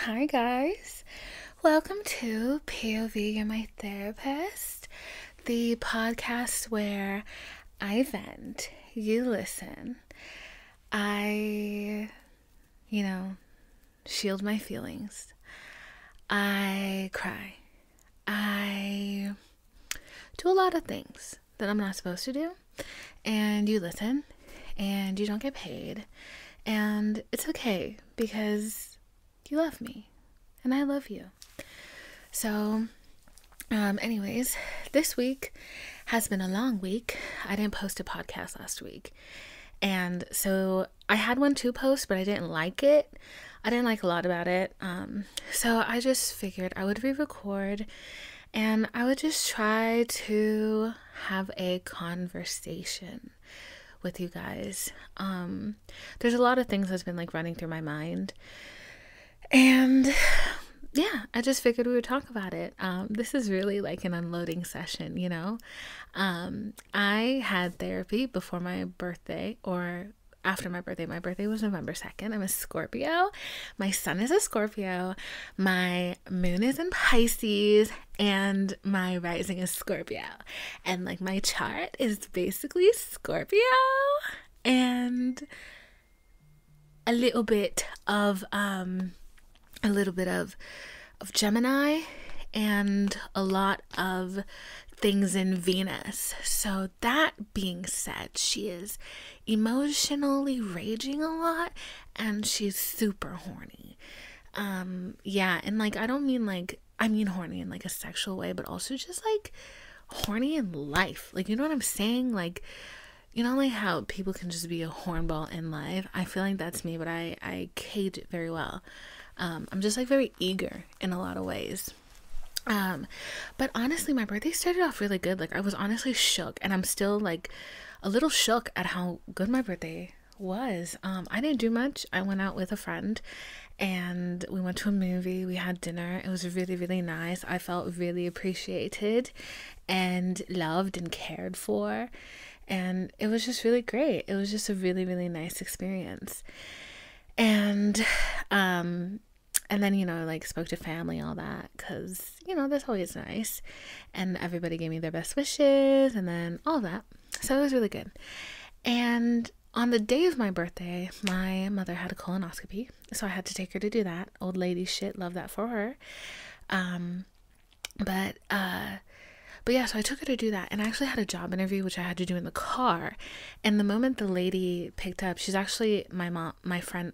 Hi guys, welcome to POV You're My Therapist, the podcast where I vent, you listen, I, shield my feelings, I cry, I do a lot of things that I'm not supposed to do, and you listen, and you don't get paid, and it's okay because you love me and I love you. So, anyways, this week has been a long week. I didn't post a podcast last week. And so I had one to post, but I didn't like it. I didn't like a lot about it. So I just figured I would re-record and I would just try to have a conversation with you guys. There's a lot of things that's been like running through my mind. And yeah, I just figured we would talk about it. This is really like an unloading session, you know? I had therapy before my birthday or after my birthday. My birthday was November 2nd. I'm a Scorpio. My sun is a Scorpio. My moon is in Pisces and my rising is Scorpio. And like my chart is basically Scorpio and a little bit of Gemini and a lot of things in Venus. So that being said, she is emotionally raging a lot and she's super horny. Yeah, and like I mean horny in like a sexual way, but also just like horny in life. Like, you know what I'm saying? Like, you know, like how people can just be a hornball in life. I feel like that's me, but I cage it very well. I'm just like very eager in a lot of ways. But honestly, my birthday started off really good. Like I was honestly shook, and I'm still like a little shook at how good my birthday was. I didn't do much. I went out with a friend and we went to a movie. We had dinner. It was really, really nice. I felt really appreciated and loved and cared for. And it was just really great. It was just a really, really nice experience. And then, you know, like spoke to family, all that, because, you know, that's always nice. And everybody gave me their best wishes and then all that. So it was really good. And on the day of my birthday, my mother had a colonoscopy. So I had to take her to do that. Old lady shit, love that for her. But yeah, so I took her to do that, and I actually had a job interview which I had to do in the car. And the moment the lady picked up, she's actually my friend's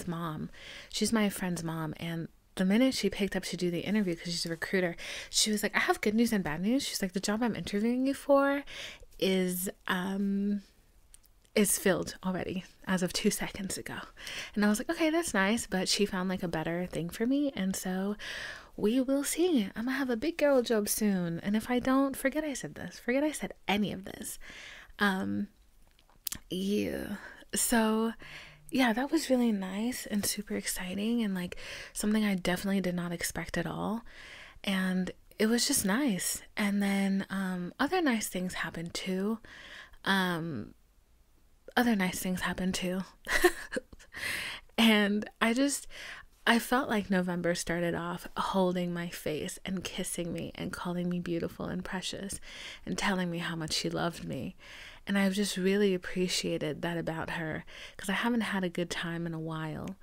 mom. She's my friend's mom, and the minute she picked up to do the interview, because she's a recruiter, she was like, "I have good news and bad news." She's like, "The job I'm interviewing you for is filled already as of 2 seconds ago." And I was like, okay, that's nice, but she found like a better thing for me, and so we will see. I'm gonna have a big girl job soon, and if I don't, forget I said any of this. Yeah, so yeah, that was really nice and super exciting, and like something I definitely did not expect at all, and it was just nice. And then other nice things happened too. And I felt like November started off holding my face and kissing me and calling me beautiful and precious and telling me how much she loved me. And I've just really appreciated that about her, because I haven't had a good time in a while.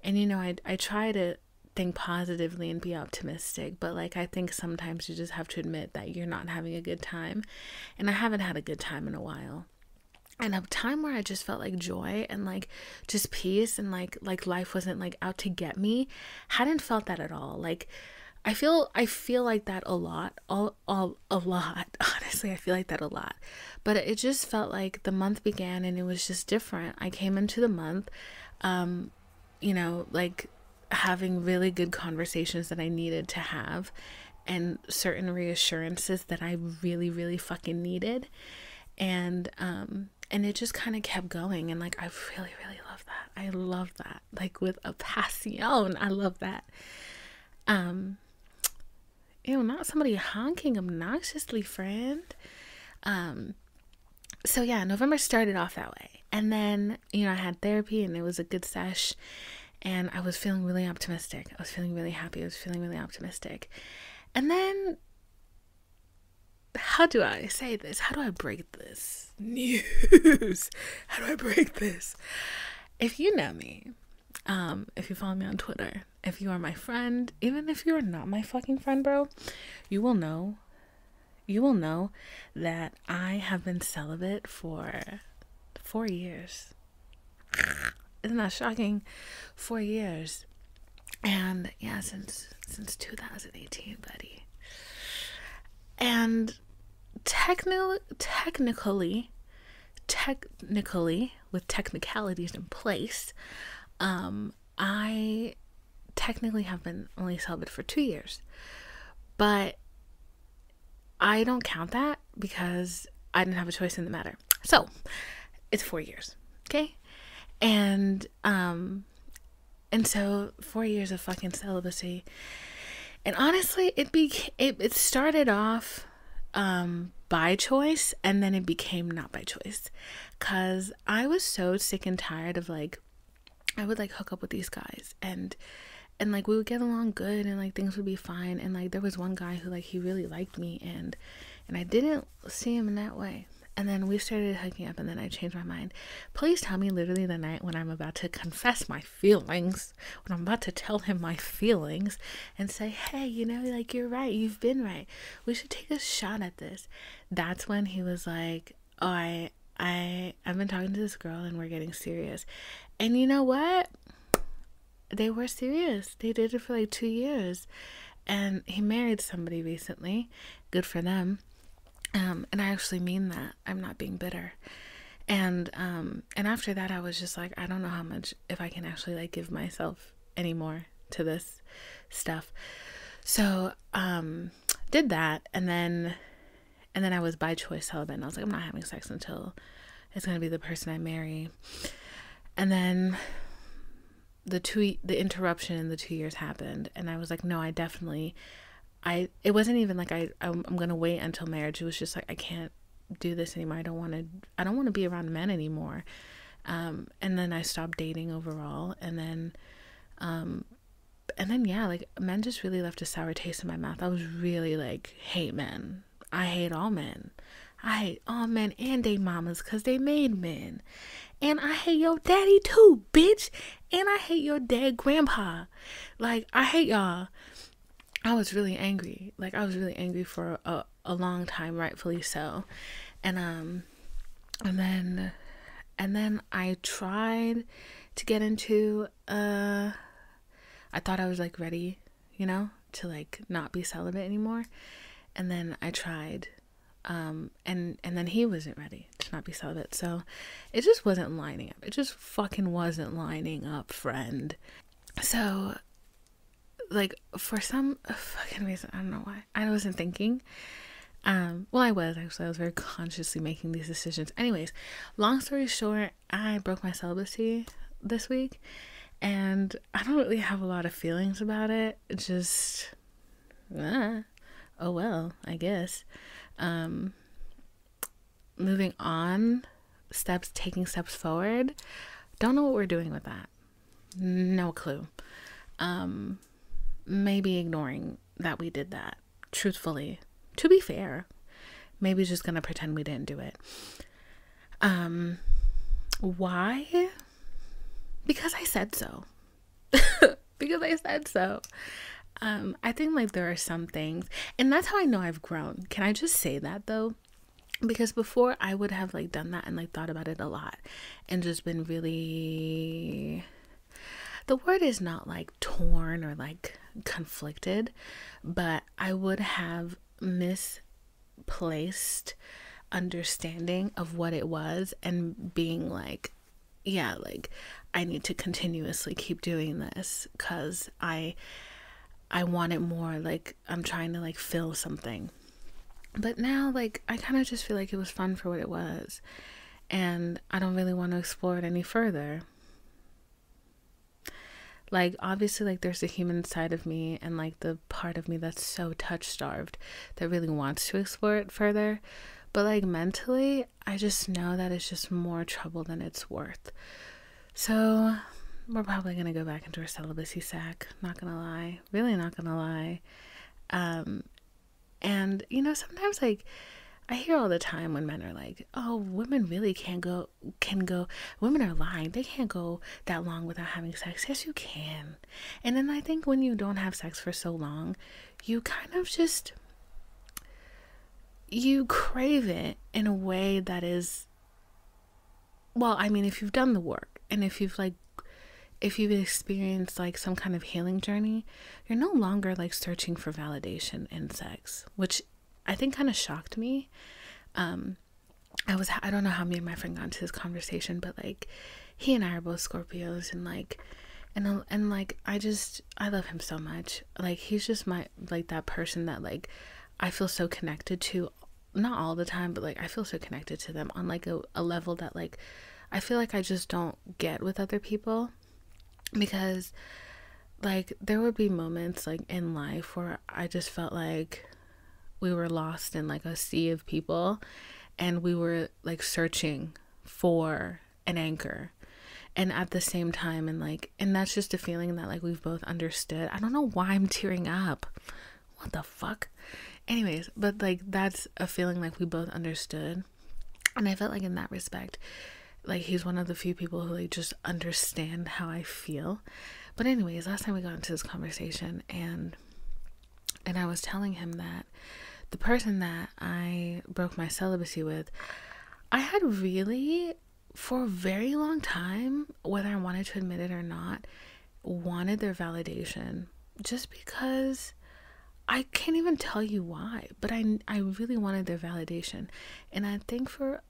And you know, I try to think positively and be optimistic, but like I think sometimes you just have to admit that you're not having a good time. And I haven't had a good time in a while. And a time where I just felt like joy and like just peace and like life wasn't like out to get me, hadn't felt that at all. Like I feel like that a lot, a lot. Honestly, I feel like that a lot. But it just felt like the month began and it was just different. I came into the month, you know, like having really good conversations that I needed to have and certain reassurances that I really, really fucking needed. And it just kind of kept going, and like I really, really love that. I love that, like with a passion. I love that. Not somebody honking obnoxiously, friend. So yeah, November started off that way, and then, you know, I had therapy and it was a good sesh. and I was feeling really optimistic. I was feeling really happy. I was feeling really optimistic. And then, how do I say this? How do I break this news? How do I break this? If you know me, if you follow me on Twitter, if you are my friend, even if you are not my fucking friend, bro, you will know that I have been celibate for 4 years. Isn't that shocking? 4 years. And yeah, since 2018, buddy. And technically, with technicalities in place, I technically have been only celibate for 2 years. But I don't count that because I didn't have a choice in the matter. So it's 4 years. Okay. And so 4 years of fucking celibacy. And honestly, it started off by choice, and then it became not by choice, cause I was so sick and tired of like, I would like hook up with these guys, and like we would get along good, and like things would be fine, and like there was one guy who like he really liked me, and I didn't see him in that way. And then we started hooking up, and then I changed my mind. Please tell me literally the night when I'm about to confess my feelings, when I'm about to tell him my feelings and say, hey, you know, like, you're right. You've been right. We should take a shot at this. That's when he was like, oh, I've been talking to this girl and we're getting serious. And you know what? They were serious. They did it for like 2 years. And he married somebody recently. Good for them. And I actually mean that. I'm not being bitter. And after that, I was just like, I don't know how much, if I can actually like give myself any more to this stuff. So, did that. And then I was by choice celibate. And I was like, I'm not having sex until it's going to be the person I marry. And then the interruption in the 2 years happened. And I was like, no, it wasn't even like I'm gonna wait until marriage. It was just like, I can't do this anymore. I don't want to be around men anymore. And then I stopped dating overall. And then yeah, like men just really left a sour taste in my mouth. I was really like, hate men. I hate all men. I hate all men and they mamas because they made men. And I hate your daddy too, bitch. And I hate your dad, grandpa. Like, I hate y'all. I was really angry. Like, I was really angry for a long time, rightfully so. And then I tried to get into, I thought I was like ready, you know, to like not be celibate anymore. And then I tried, and then he wasn't ready to not be celibate. So it just wasn't lining up. It just fucking wasn't lining up, friend. So, like, for some fucking reason, I don't know why, I wasn't thinking. Well, I was very consciously making these decisions. Anyways, long story short, I broke my celibacy this week, and I don't really have a lot of feelings about it. It's just, oh well, I guess. Moving on, taking steps forward. Don't know what we're doing with that. No clue. Maybe ignoring that we did that, truthfully. To be fair, maybe just gonna pretend we didn't do it. Why? Because I said so. Because I said so. I think like there are some things, and that's how I know I've grown. Can I just say that though? Because before I would have like done that and like thought about it a lot and just been really, the word is not like torn or like conflicted, but I would have misplaced understanding of what it was and being like, yeah, like I need to continuously keep doing this because I want it more, like I'm trying to like fill something. But now like I kind of just feel like it was fun for what it was, and I don't really want to explore it any further. Like, obviously, like, there's the human side of me and, like, the part of me that's so touch-starved that really wants to explore it further. But, like, mentally, I just know that it's just more trouble than it's worth. So, we're probably gonna go back into our celibacy sack. Not gonna lie, really not gonna lie. And you know, sometimes like I hear all the time when men are like, "Oh, women really can go. Women are lying. They can't go that long without having sex." Yes, you can. And then I think when you don't have sex for so long, you kind of just you crave it in a way that is, well, I mean, if you've done the work and if you've experienced like some kind of healing journey, you're no longer like searching for validation in sex, which I think kind of shocked me. I don't know how me and my friend got into this conversation, but like he and I are both Scorpios, and like I love him so much. Like he's just my, like, that person that like I feel so connected to, not all the time, but like I feel so connected to them on like a level that like I feel like I just don't get with other people, because like there would be moments like in life where I just felt like we were lost in like a sea of people, and we were like searching for an anchor. And at the same time, and that's just a feeling that like we've both understood. I don't know why I'm tearing up. What the fuck? Anyways, but like that's a feeling like we both understood. And I felt like in that respect, like he's one of the few people who like just understand how I feel. But anyways, last time we got into this conversation, and I was telling him that the person that I broke my celibacy with, I had really, for a very long time, whether I wanted to admit it or not, wanted their validation, just because I can't even tell you why, but I really wanted their validation. And I think for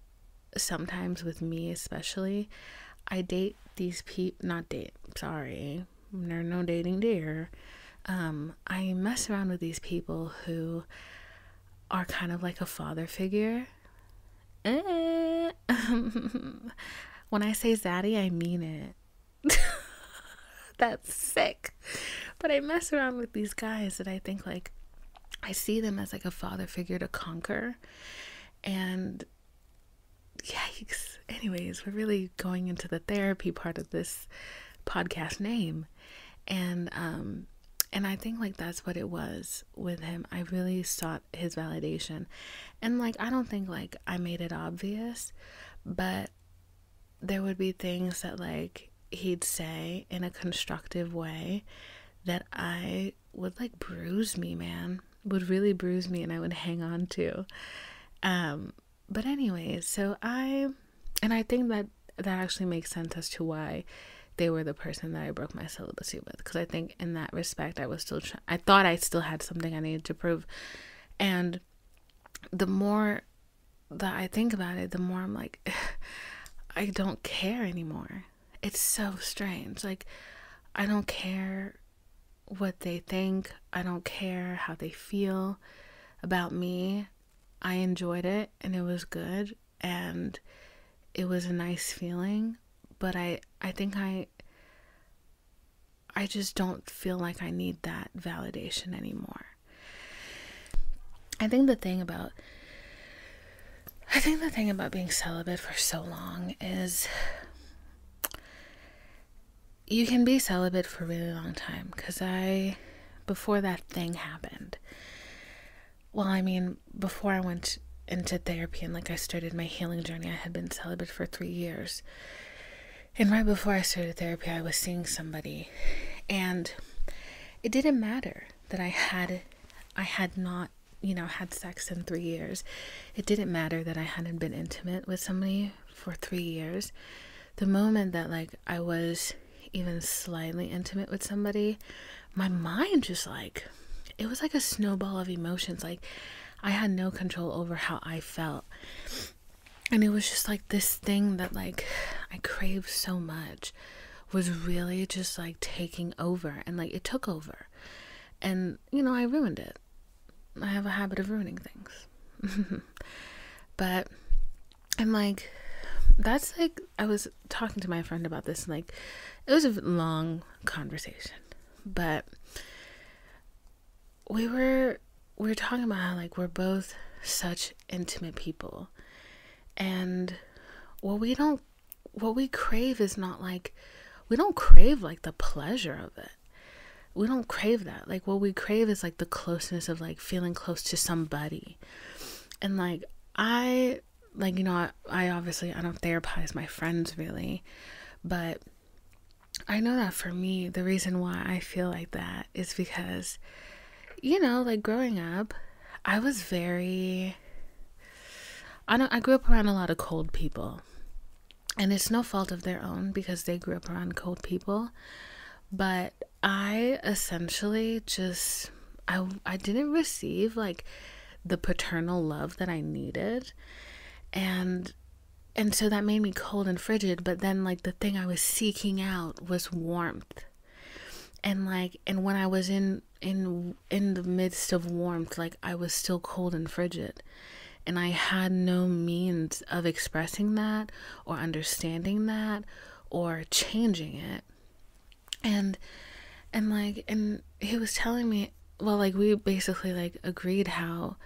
sometimes with me especially, I date these people, not date, sorry, there's no dating there. I mess around with these people who are kind of like a father figure. When I say zaddy, I mean it. That's sick. But I mess around with these guys that I think like I see them as like a father figure to conquer. And yikes. Anyways, we're really going into the therapy part of this podcast name. And I think like that's what it was with him. I really sought his validation. And like I don't think like I made it obvious, but there would be things that like he'd say in a constructive way that I would like bruise me, man. Would really bruise me, and I would hang on to. But anyways, so I think that actually makes sense as to why they were the person that I broke my celibacy with, because I think in that respect I was still I thought I still had something I needed to prove. And the more that I think about it, the more I'm like I don't care anymore. It's so strange. Like I don't care what they think. I don't care how they feel about me. I enjoyed it and it was good and it was a nice feeling, but I think I just don't feel like I need that validation anymore. I think the thing about being celibate for so long is you can be celibate for a really long time, because before that thing happened, well, I mean, before I went into therapy and like I started my healing journey, I had been celibate for 3 years. And right before I started therapy, I was seeing somebody, and it didn't matter that I had not, had sex in 3 years. It didn't matter that I hadn't been intimate with somebody for 3 years. The moment that like I was even slightly intimate with somebody, my mind just like, it was like a snowball of emotions. Like I had no control over how I felt. And it was just like this thing that like I craved so much was really just like taking over, and like it took over. And I ruined it. I have a habit of ruining things. But I'm like, that's like, I was talking to my friend about this, and like it was a long conversation, but we were talking about how like we're both such intimate people, and what we crave is not like we don't crave like the pleasure of it. We don't crave that. Like what we crave is like the closeness of like feeling close to somebody. And like I obviously I don't therapize my friends really, but I know that for me, the reason why I feel like that is because, like growing up, I was I grew up around a lot of cold people, and it's no fault of their own because they grew up around cold people. But I essentially I didn't receive like the paternal love that I needed. And so that made me cold and frigid. But then like the thing I was seeking out was warmth. And when I was in the midst of warmth, like I was still cold and frigid. And I had no means of expressing that or understanding that or changing it. And he was telling me, well, like we basically like agreed how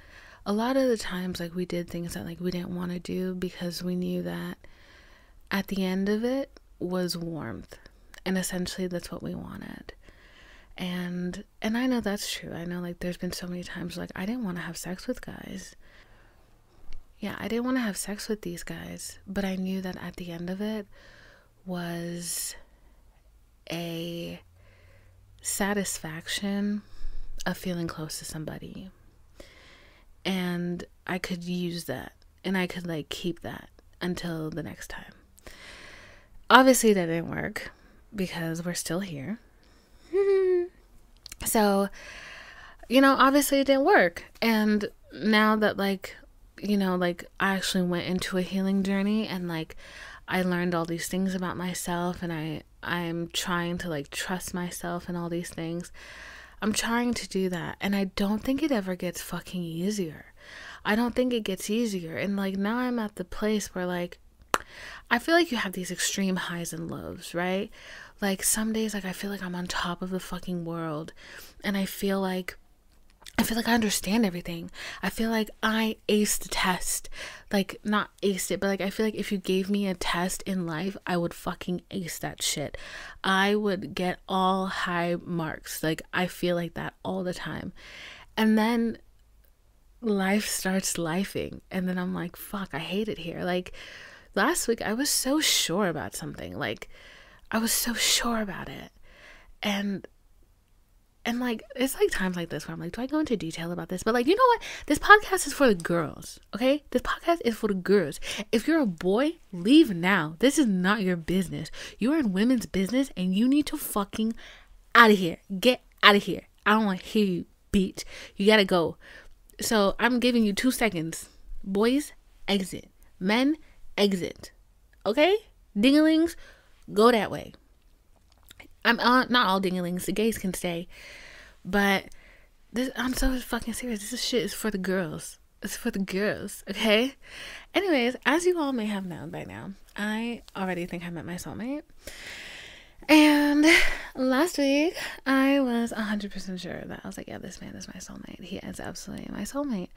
a lot of the times like we did things that like we didn't want to do because we knew that at the end of it was warmth, and essentially that's what we wanted. And I know that's true. I know like there's been so many times like I didn't want to have sex with guys. Yeah, I didn't want to have sex with these guys, but I knew that at the end of it was a satisfaction of feeling close to somebody. And I could use that, and I could like keep that until the next time. Obviously that didn't work because we're still here. So, obviously it didn't work. And now that like, I actually went into a healing journey, and like I learned all these things about myself, and I'm trying to like trust myself and all these things. I'm trying to do that, and I don't think it ever gets fucking easier. I don't think it gets easier. And like now I'm at the place where like I feel like you have these extreme highs and lows, right? Like some days like I feel like I'm on top of the fucking world, and I feel like I understand everything. I feel like I aced the test. Like, not aced it, but like I feel like if you gave me a test in life, I would fucking ace that shit. I would get all high marks. Like, I feel like that all the time. And then life starts lifing. And then I'm like, fuck, I hate it here. Like, last week I was so sure about something. Like, I was so sure about it. And like, it's like times like this where I'm like, do I go into detail about this? But like, you know what? This podcast is for the girls, okay? This podcast is for the girls. If you're a boy, leave now. This is not your business. You're in women's business, and you need to fucking out of here. Get out of here. I don't want to hear you, bitch. You gotta go. So I'm giving you 2 seconds. Boys, exit. Men, exit. Okay? Dinglings, go that way. Not all dinglings. The gays can stay. But I'm so fucking serious. This shit is for the girls. It's for the girls, okay? Anyways, as you all may have known by now, I already think I met my soulmate. And last week, I was 100% sure that I was like, yeah, this man is my soulmate. He is absolutely my soulmate.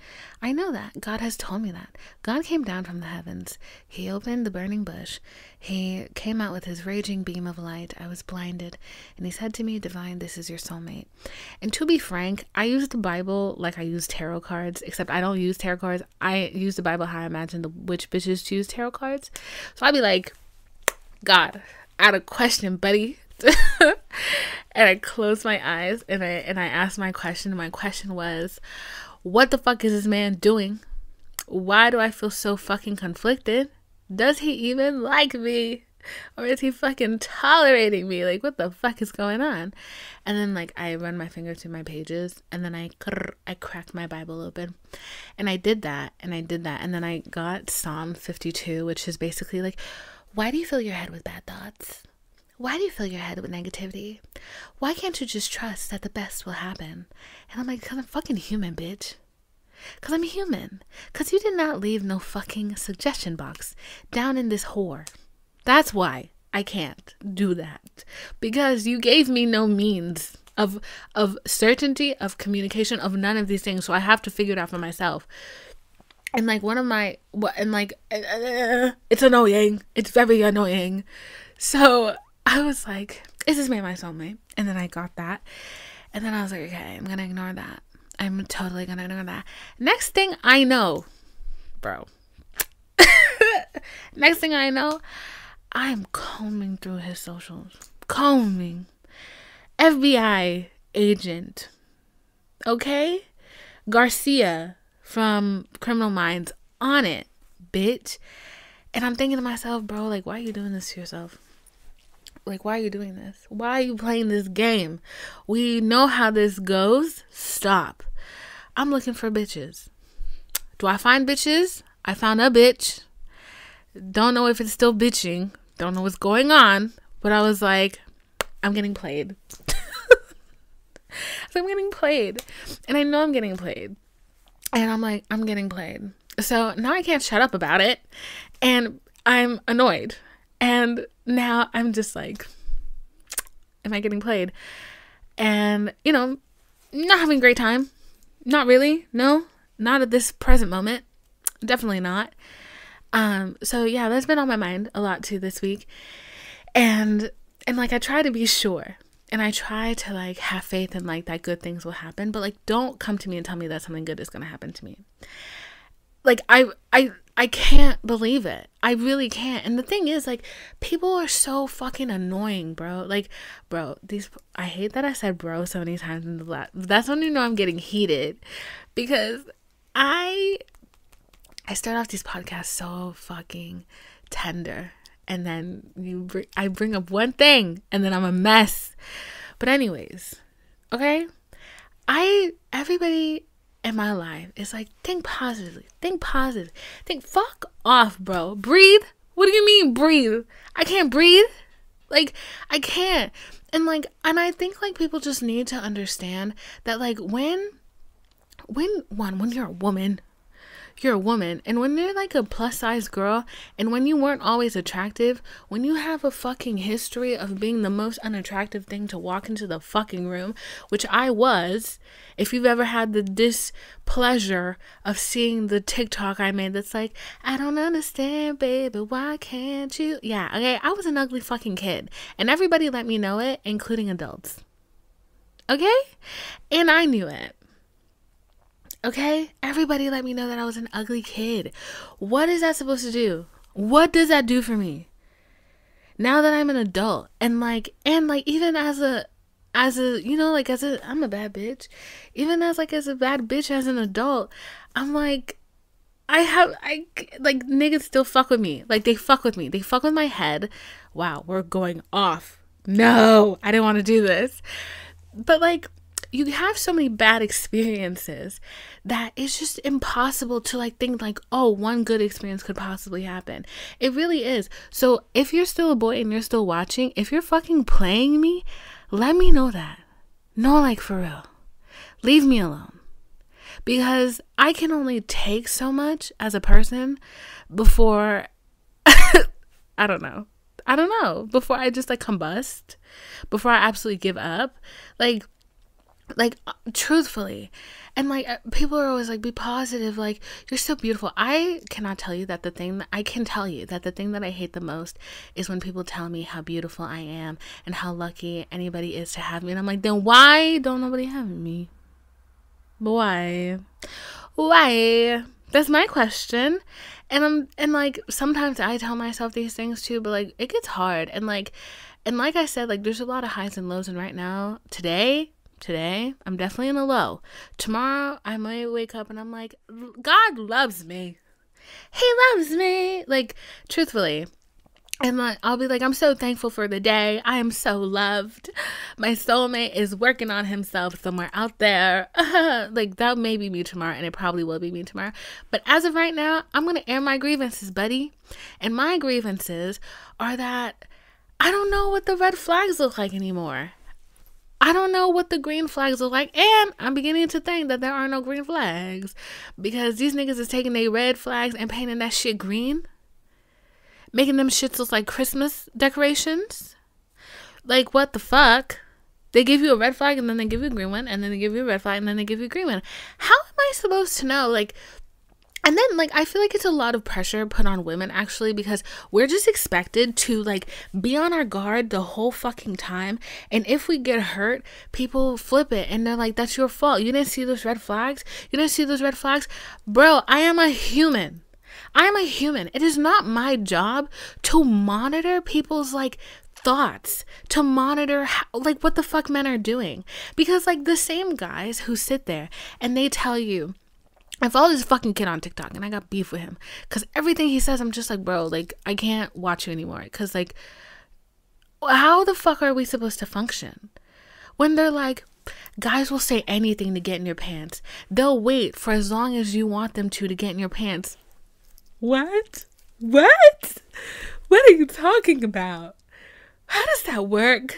I know that. God has told me that. God came down from the heavens. He opened the burning bush. He came out with his raging beam of light. I was blinded. And he said to me, Divine, this is your soulmate. And to be frank, I use the Bible like I use tarot cards, except I don't use tarot cards. I use the Bible how I imagine the witch bitches choose tarot cards. So I'd be like, God, out of question, buddy. And I closed my eyes and I asked my question. My question was, what the fuck is this man doing? Why do I feel so fucking conflicted? Does he even like me? Or is he fucking tolerating me? Like, what the fuck is going on? And then like I run my finger through my pages, and then I cracked my Bible open, and I did that, and then I got Psalm 52, which is basically like, why do you fill your head with bad thoughts? Why do you fill your head with negativity? Why can't you just trust that the best will happen? And I'm like, because I'm fucking human, bitch. Because I'm human. Because you did not leave no fucking suggestion box down in this whore. That's why I can't do that. Because you gave me no means of certainty, of communication, of none of these things. So I have to figure it out for myself. And like it's annoying. It's very annoying. So I was like, is this man my soulmate? And then I got that. And then I was like, okay, I'm going to ignore that. I'm totally going to ignore that. Next thing I know, bro. Next thing I know, I'm combing through his socials. Combing. FBI agent. Okay? Garcia from Criminal Minds on it, bitch. And I'm thinking to myself, bro, like, why are you doing this to yourself? Like, why are you doing this? Why are you playing this game? We know how this goes. Stop. I'm looking for bitches. Do I find bitches? I found a bitch. Don't know if it's still bitching. Don't know what's going on. But I was like, I'm getting played. So I'm getting played. And I know I'm getting played. And I'm like, I'm getting played. So now I can't shut up about it. And I'm annoyed. And now I'm just like, am I getting played? And, you know, not having a great time. Not really. No, not at this present moment. Definitely not. So yeah, that's been on my mind a lot too this week. And like, I try to be sure. And I try to like have faith in like that good things will happen. But like, don't come to me and tell me that something good is going to happen to me. Like, I can't believe it. I really can't. And the thing is, like, people are so fucking annoying, bro. Like, bro, I hate that I said bro so many times in the last. That's when you know I'm getting heated, because I start off these podcasts so fucking tender, and then I bring up one thing, and then I'm a mess. But anyways, okay, everybody in my life is like, think positively, think positive, think fuck off, bro. Breathe. What do you mean breathe? I can't breathe. Like, I can't. And like, and I think like people just need to understand that like when you're a woman, you're a woman. And when you're like a plus size girl, and when you weren't always attractive, when you have a fucking history of being the most unattractive thing to walk into the fucking room, which I was, if you've ever had the displeasure of seeing the TikTok I made that's like, I don't understand, baby, why can't you? Yeah, okay, I was an ugly fucking kid. And everybody let me know it, including adults. Okay? And I knew it. Okay? Everybody let me know that I was an ugly kid. What is that supposed to do? What does that do for me? Now that I'm an adult, and even as a, you know, like I'm a bad bitch. Even as a bad bitch as an adult, I'm like, niggas still fuck with me. Like, they fuck with me. They fuck with my head. Wow, we're going off. No, I didn't want to do this. But like, you have so many bad experiences that it's just impossible to like think like, oh, one good experience could possibly happen. It really is. So if you're still a boy and you're still watching, if you're fucking playing me, let me know that. No, like, for real. Leave me alone. Because I can only take so much as a person before I don't know. Before I just like combust, before I absolutely give up. Like truthfully. And like, people are always like, be positive, like, you're so beautiful. I can tell you that the thing that I hate the most is when people tell me how beautiful I am and how lucky anybody is to have me. And I'm like, then why don't nobody have me? Why that's my question. And like, sometimes I tell myself these things too, but like, it gets hard. And like I said, like, there's a lot of highs and lows. And right now, today, I'm definitely in a low. Tomorrow, I might wake up and I'm like, God loves me. He loves me. Like, truthfully. And like, I'll be like, I'm so thankful for the day. I am so loved. My soulmate is working on himself somewhere out there. Like, that may be me tomorrow, and it probably will be me tomorrow. But as of right now, I'm going to air my grievances, buddy. And my grievances are that I don't know what the red flags look like anymore. I don't know what the green flags look like, and I'm beginning to think that there are no green flags, because these niggas is taking their red flags and painting that shit green, making them shits look like Christmas decorations. Like, what the fuck? They give you a red flag, and then they give you a green one, and then they give you a red flag, and then they give you a green one. How am I supposed to know? Like, And then, like, I feel like it's a lot of pressure put on women, actually, because we're just expected to, like, be on our guard the whole fucking time. And if we get hurt, people flip it and they're like, that's your fault. You didn't see those red flags? You didn't see those red flags? Bro, I am a human. I am a human. It is not my job to monitor people's, like, thoughts, to monitor how, like, what the fuck men are doing. Because, like, the same guys who sit there and they tell you, I follow this fucking kid on TikTok and I got beef with him because everything he says, I'm just like, bro, like, I can't watch you anymore. Because, like, how the fuck are we supposed to function? When they're like, guys will say anything to get in your pants. They'll wait for as long as you want them to get in your pants. What? What? What are you talking about? How does that work?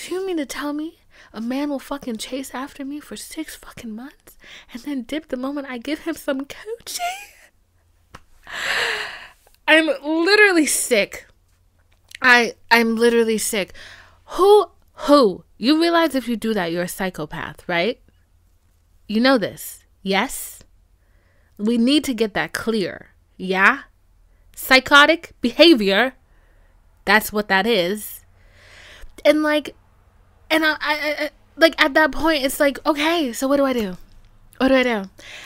You mean to tell me a man will fucking chase after me for 6 fucking months and then dip the moment I give him some coochie? I'm literally sick. I'm literally sick. Who? You realize if you do that, you're a psychopath, right? You know this. Yes? We need to get that clear. Yeah? Psychotic behavior. That's what that is. And like, and I like, at that point, it's like, okay, so what do I do? What do I do?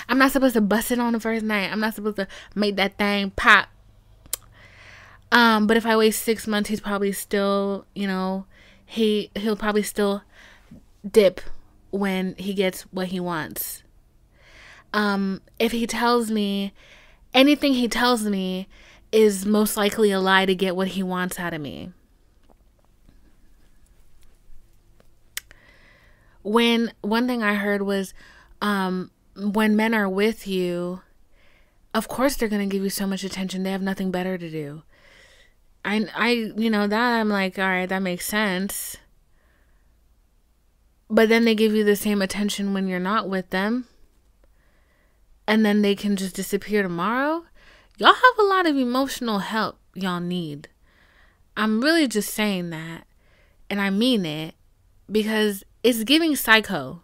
I'm not supposed to bust it on the first night. I'm not supposed to make that thing pop. But if I wait 6 months, he's probably still, you know, he'll probably still dip when he gets what he wants. If he tells me, anything he tells me is most likely a lie to get what he wants out of me. When one thing I heard was, when men are with you, of course they're going to give you so much attention. They have nothing better to do. You know, that I'm like, all right, that makes sense. But then they give you the same attention when you're not with them. And then they can just disappear tomorrow. Y'all have a lot of emotional help y'all need. I'm really just saying that. And I mean it. Because it's giving psycho.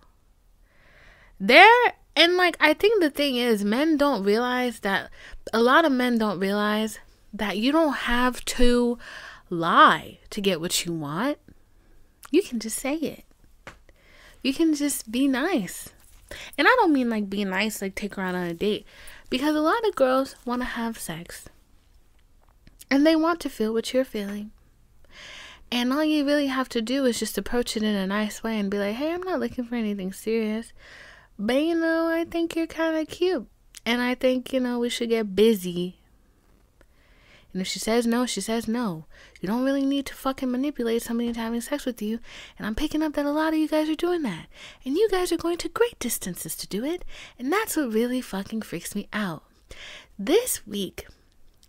And like, I think the thing is, men don't realize that, a lot of men don't realize that you don't have to lie to get what you want. You can just say it. You can just be nice. And I don't mean like be nice, like take her out on a date. Because a lot of girls want to have sex. And they want to feel what you're feeling. And all you really have to do is just approach it in a nice way and be like, hey, I'm not looking for anything serious. But, you know, I think you're kind of cute. And I think, you know, we should get busy. And if she says no, she says no. You don't really need to fucking manipulate somebody into having sex with you. And I'm picking up that a lot of you guys are doing that. And you guys are going to great distances to do it. And that's what really fucking freaks me out. This week,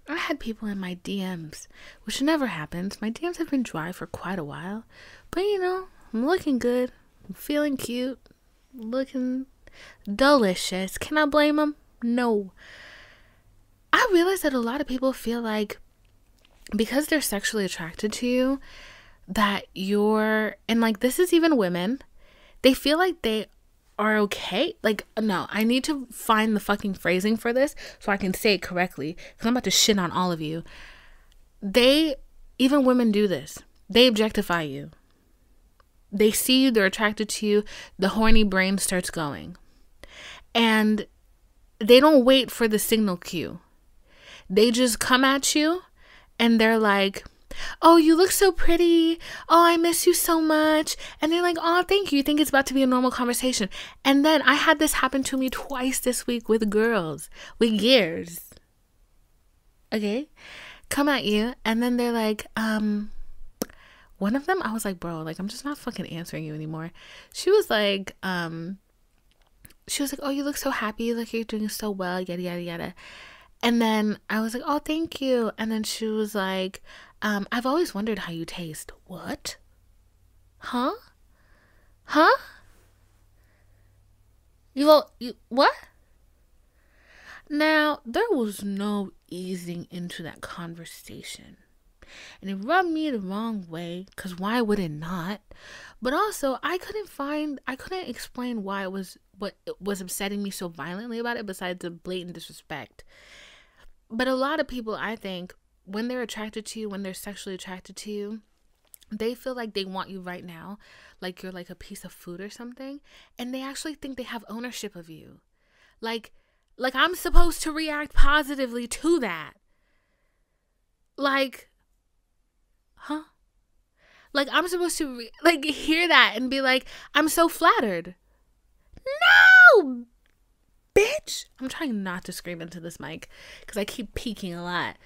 I had people in my DMs, which never happens. My DMs have been dry for quite a while. But, you know, I'm looking good. I'm feeling cute. Looking delicious. Can I blame them? No. I realize that a lot of people feel like because they're sexually attracted to you, that you're, and like this is even women, they feel like they are okay. Like, no, I need to find the fucking phrasing for this so I can say it correctly, because I'm about to shit on all of you. Even women do this. They objectify you. They see you, they're attracted to you, the horny brain starts going. And they don't wait for the signal cue. They just come at you and they're like, oh, you look so pretty. Oh, I miss you so much. And they're like, oh, thank you. You think it's about to be a normal conversation. And then I had this happen to me twice this week with girls, with years. Okay? Come at you. And then they're like, one of them, I was like, bro, like, I'm just not fucking answering you anymore. She was like, oh, you look so happy. Like, you're doing so well, yada, yada, yada. And then I was like, oh, thank you. And then she was like, I've always wondered how you taste. What? Huh? You what? Now, there was no easing into that conversation. And it rubbed me the wrong way, because why would it not? But also, I couldn't explain why it was what was upsetting me so violently about it, besides the blatant disrespect. But a lot of people, I think, when they're attracted to you, when they're sexually attracted to you, they feel like they want you right now, like you're like a piece of food or something, and they actually think they have ownership of you. Like I'm supposed to react positively to that. Like, huh? Like, I'm supposed to hear that and be like, I'm so flattered. No, bitch. I'm trying not to scream into this mic because I keep peeking a lot.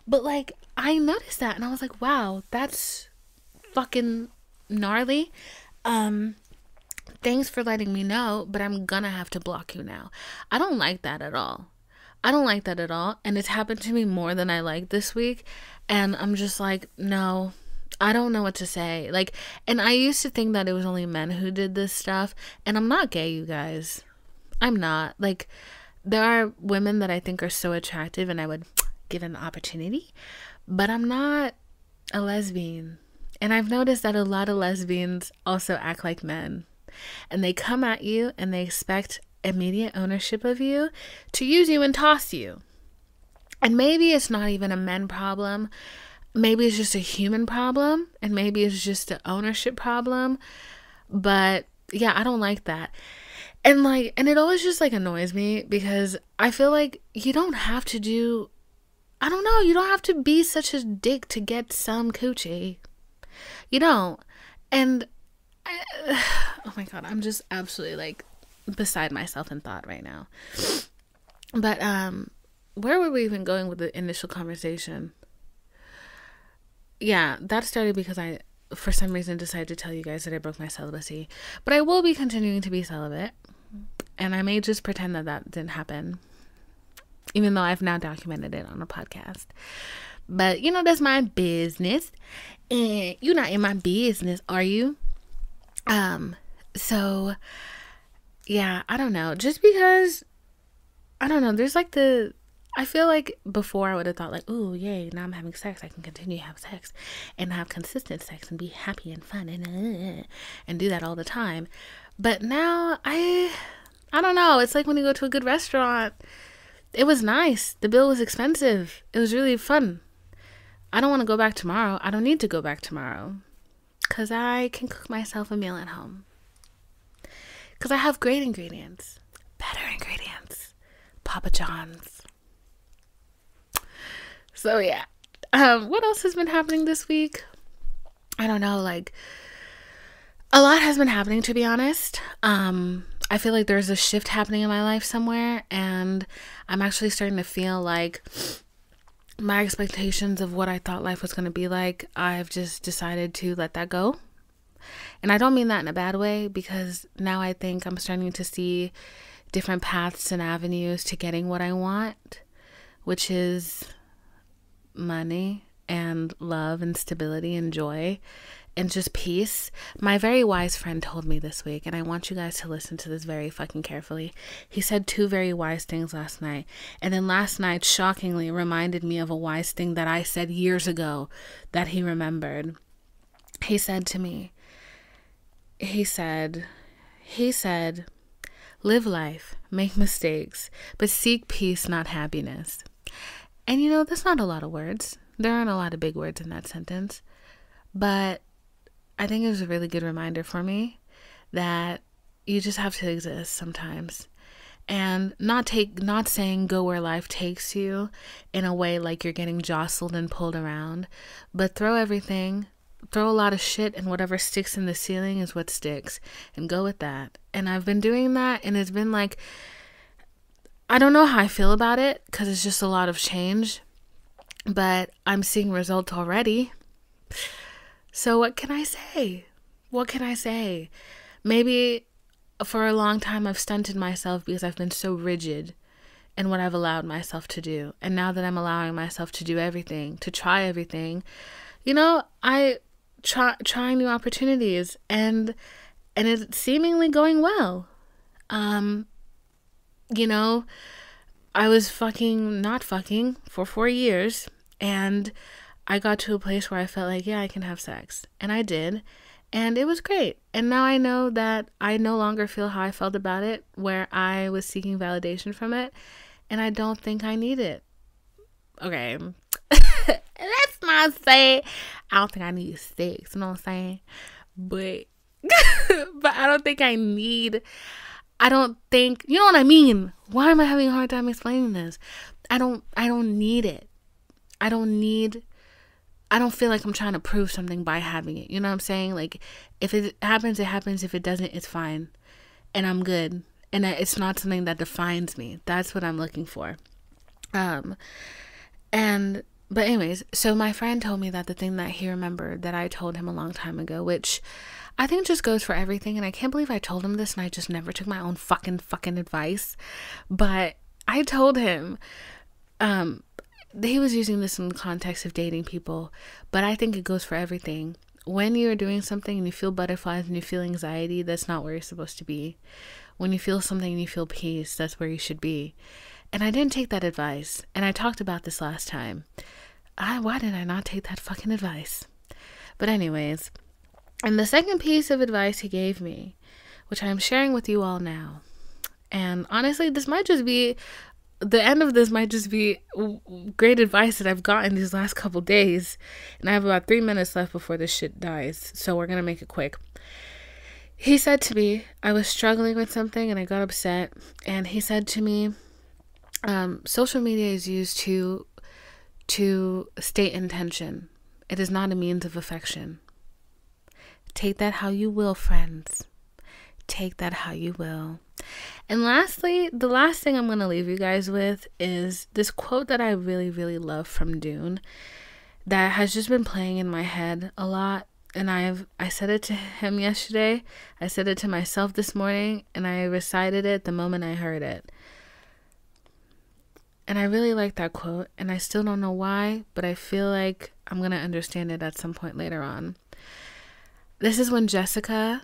But like, I noticed that and I was like, wow, that's fucking gnarly. Thanks for letting me know, but I'm gonna have to block you now. I don't like that at all. I don't like that at all. And it's happened to me more than I like this week. And I'm just like, no, I don't know what to say. Like, and I used to think that it was only men who did this stuff. And I'm not gay, you guys. I'm not. Like, there are women that I think are so attractive and I would give an opportunity. But I'm not a lesbian. And I've noticed that a lot of lesbians also act like men. And they come at you and they expect immediate ownership of you to use you and toss you. And maybe it's not even a men problem. Maybe it's just a human problem. And maybe it's just an ownership problem. But yeah, I don't like that. And it always just like annoys me because I feel like you don't have to do, I don't know, you don't have to be such a dick to get some coochie. You don't. And oh my God, I'm just absolutely like beside myself in thought right now. But where were we even going with the initial conversation? Yeah, that started because I, for some reason, decided to tell you guys that I broke my celibacy. But I will be continuing to be celibate. And I may just pretend that that didn't happen. Even though I've now documented it on a podcast. But, you know, that's my business. And you're not in my business, are you? So, yeah, I don't know. Just because, I don't know, there's like I feel like before I would have thought like, ooh, yay, now I'm having sex. I can continue to have sex and have consistent sex and be happy and fun and do that all the time. But now I don't know. It's like when you go to a good restaurant. It was nice. The bill was expensive. It was really fun. I don't want to go back tomorrow. I don't need to go back tomorrow. Because I can cook myself a meal at home. Because I have great ingredients. Better ingredients. Papa John's. So yeah. What else has been happening this week? I don't know. Like, a lot has been happening, to be honest. I feel like there's a shift happening in my life somewhere. And I'm actually starting to feel like my expectations of what I thought life was going to be like, I've just decided to let that go. And I don't mean that in a bad way, because now I think I'm starting to see different paths and avenues to getting what I want, which is money and love and stability and joy and just peace. My very wise friend told me this week, and I want you guys to listen to this very fucking carefully. He said two very wise things last night. And then last night, shockingly, reminded me of a wise thing that I said years ago that he remembered. He said to me, he said, live life, make mistakes, but seek peace, not happiness. And you know, that's not a lot of words. There aren't a lot of big words in that sentence. But I think it was a really good reminder for me that you just have to exist sometimes. And not saying go where life takes you in a way like you're getting jostled and pulled around, but throw a lot of shit, and whatever sticks in the ceiling is what sticks, and go with that. And I've been doing that, and it's been like, I don't know how I feel about it because it's just a lot of change, but I'm seeing results already. So what can I say? What can I say? Maybe for a long time I've stunted myself because I've been so rigid in what I've allowed myself to do. And now that I'm allowing myself to do everything, to try everything, you know, I try new opportunities and it's seemingly going well. You know, I was not fucking for 4 years, and I got to a place where I felt like, yeah, I can have sex. And I did. And it was great. And now I know that I no longer feel how I felt about it, where I was seeking validation from it. And I don't think I need it. Okay. Let's not say I don't think I need sex. You know what I'm saying? But but I don't think I need, I don't think, you know what I mean? Why am I having a hard time explaining this? I don't need it. I don't feel like I'm trying to prove something by having it. You know what I'm saying? Like, if it happens, it happens. If it doesn't, it's fine. And I'm good. And it's not something that defines me. That's what I'm looking for. But anyways, so my friend told me that the thing that he remembered that I told him a long time ago, which I think just goes for everything. And I can't believe I told him this and I just never took my own fucking advice. But I told him, he was using this in the context of dating people, but I think it goes for everything. When you're doing something and you feel butterflies and you feel anxiety, that's not where you're supposed to be. When you feel something and you feel peace, that's where you should be. And I didn't take that advice. And I talked about this last time. Why did I not take that fucking advice? But anyways, and the second piece of advice he gave me, which I'm sharing with you all now, and honestly, this might just be, the end of this might just be great advice that I've gotten these last couple days. And I have about 3 minutes left before this shit dies. So we're going to make it quick. He said to me, I was struggling with something and I got upset. And he said to me, social media is used to state intention. It is not a means of affection. Take that how you will, friends. Take that how you will. And lastly, the last thing I'm going to leave you guys with is this quote that I really, really love from Dune that has just been playing in my head a lot. And I said it to him yesterday. I said it to myself this morning, and I recited it the moment I heard it. And I really like that quote, and I still don't know why, but I feel like I'm going to understand it at some point later on. This is when Jessica,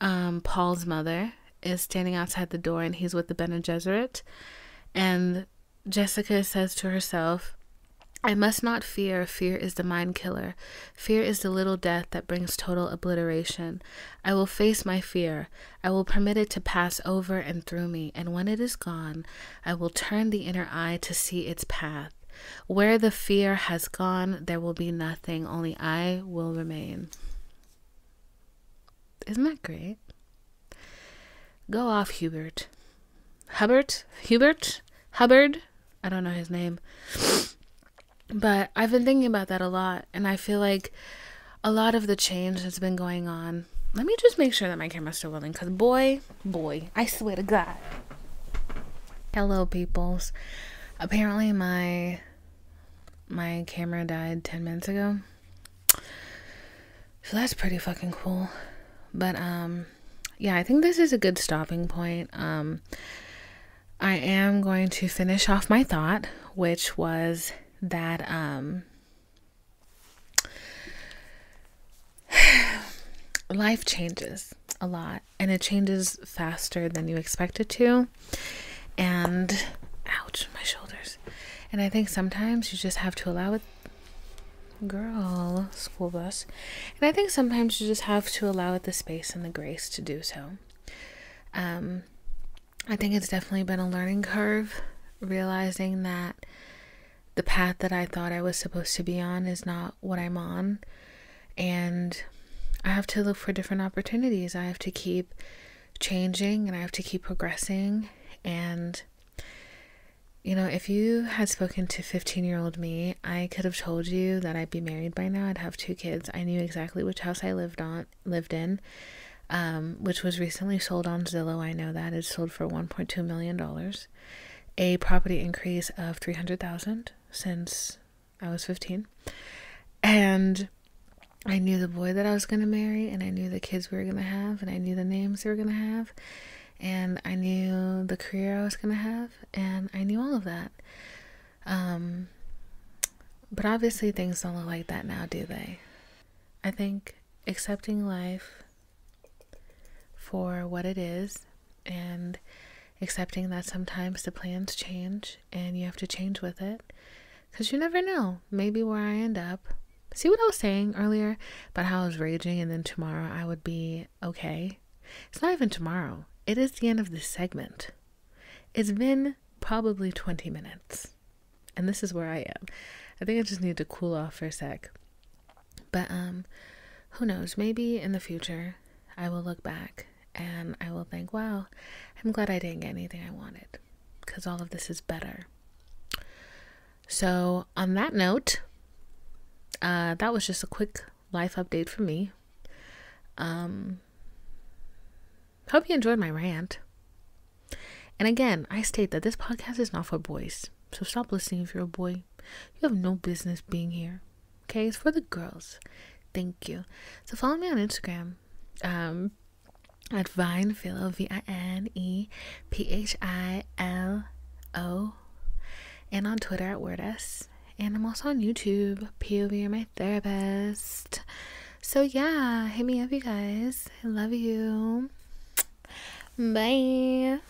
Paul's mother, is standing outside the door and he's with the Bene Gesserit, and Jessica says to herself, I must not fear. Fear is the mind killer. Fear is the little death that brings total obliteration. I will face my fear. I will permit it to pass over and through me, and when it is gone, I will turn the inner eye to see its path. Where the fear has gone, there will be nothing, only I will remain. Isn't that great? Go off, Hubert. Hubbard? I don't know his name. But I've been thinking about that a lot, and I feel like a lot of the change that's been going on. Let me just make sure that my camera's still rolling, because boy, I swear to God. Hello, peoples. Apparently my camera died 10 minutes ago. So that's pretty fucking cool. But yeah, I think this is a good stopping point. I am going to finish off my thought, which was that life changes a lot, and it changes faster than you expect it to. And ouch, my shoulders. And I think sometimes you just have to allow it. Girl, school bus. And I think sometimes you just have to allow it the space and the grace to do so. I think it's definitely been a learning curve, realizing that the path that I thought I was supposed to be on is not what I'm on. And I have to look for different opportunities. I have to keep changing and I have to keep progressing. And you know, if you had spoken to 15-year-old me, I could have told you that I'd be married by now. I'd have 2 kids. I knew exactly which house I lived in, which was recently sold on Zillow. I know that. It's sold for $1.2 million. A property increase of $300,000 since I was 15. And I knew the boy that I was going to marry, and I knew the kids we were going to have, and I knew the names they were going to have. And I knew the career I was going to have, and I knew all of that. But obviously things don't look like that now, do they? I think accepting life for what it is, and accepting that sometimes the plans change and you have to change with it, because you never know. Maybe where I end up See what I was saying earlier about how I was raging and then tomorrow I would be okay? It's not even tomorrow. It is the end of this segment. It's been probably 20 minutes. And this is where I am. I think I just need to cool off for a sec. But who knows? Maybe in the future I will look back and I will think, wow, I'm glad I didn't get anything I wanted, because all of this is better. So on that note, that was just a quick life update for me. Hope you enjoyed my rant. And again, I state that this podcast is not for boys. So stop listening if you're a boy. You have no business being here. Okay? It's for the girls. Thank you. So follow me on Instagram. At Vinephilo, VINEPHILO. And on Twitter at WordS. And I'm also on YouTube. POV, you're my therapist. So yeah, hit me up, you guys. I love you. Bye.